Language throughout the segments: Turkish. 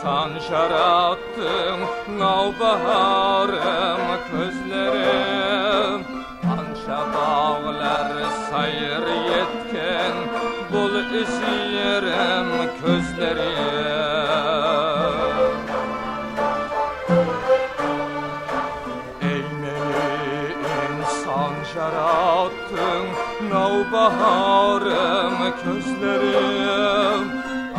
insan şarattın navbaharım közlerim anşa bağlar sayır yetken bul isiyerim közlerim ey meni insan şarattın navbaharım közlerim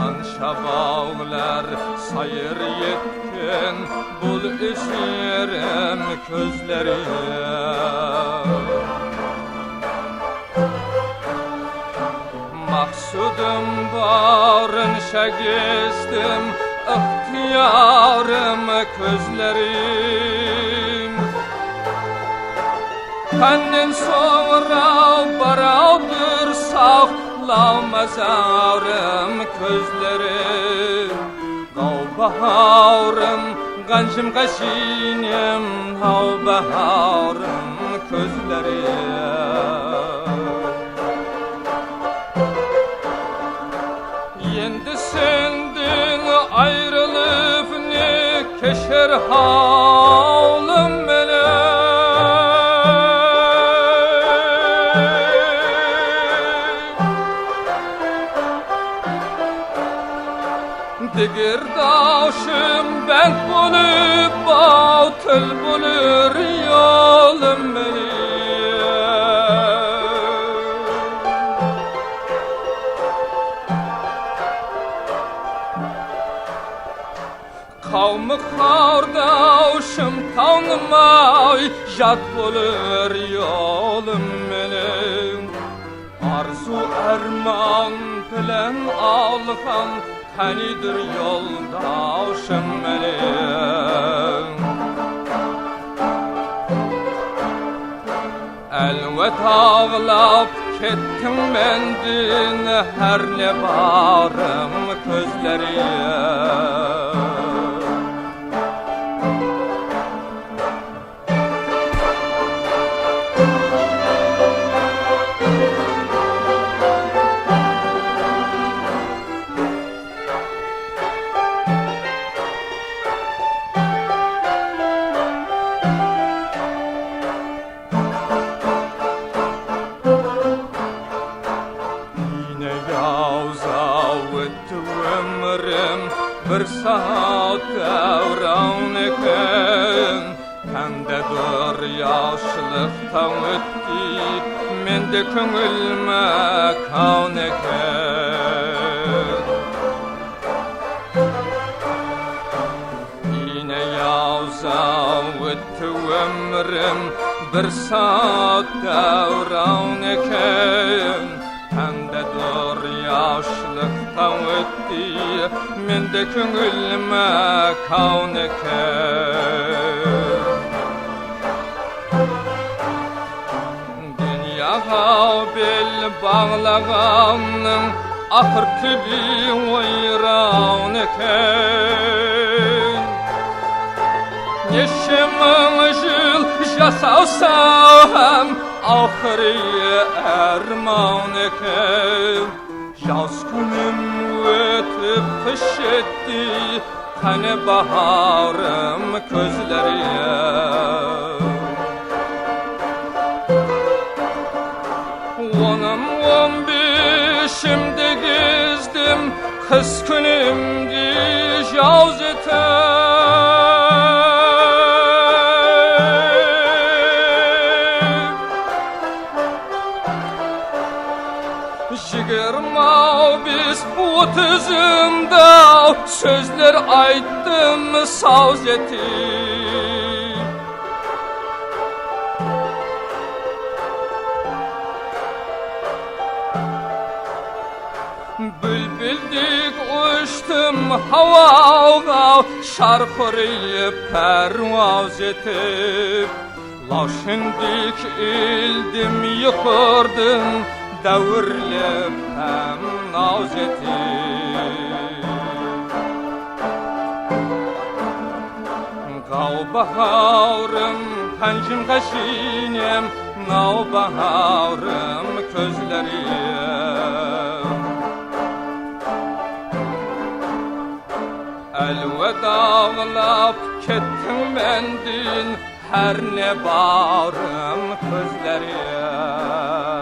anşa bağlar sayır yetken bul isiyerim közlerim maksudum barın şegestim ihtiyarım közlerim Kannen sonra baradır sağlamazarım közlerim Navbaharım gancım kaşinem navbaharım közlerim Yendi sendin ayrılıp ne keşer havlım benim Digir daşım ben bulup batıl bulur yolum benim Kavmi kardeşim tanımay yat bulur yolum benim Arzu erman bilen algan Hanidir yoldaşım benim Elvet ağlap kettim bendin her ne barım közlerim Bir saat devran eken Kendedir yaşlıktan ötti Mende köngülme kan eken Yine yavza öttü ömrüm Bir saat devran eken Kendedir yaşlıktan ötti Mende köngülme kan eken Dünyaga bel bağlaganın ahırkı bir oyran eken Neşemin jıl jasavsam ahırı erman eken Yaz günüm ötüp kış etti Hani baharım közlerim On beşimde gezdim Kız günümdi yaz etem Yigirma biz otuzumda sözler aytdım saz etip Bülbüldük uçtum havaga şarkırıyıp pervaz etip Laşındik ildim yıkırdım Davırlep hem naz etip Navbaharım pencim kaşinem Navbaharım közlerim Elvet ağlap kettin mendin her ne bağrım közleriyem.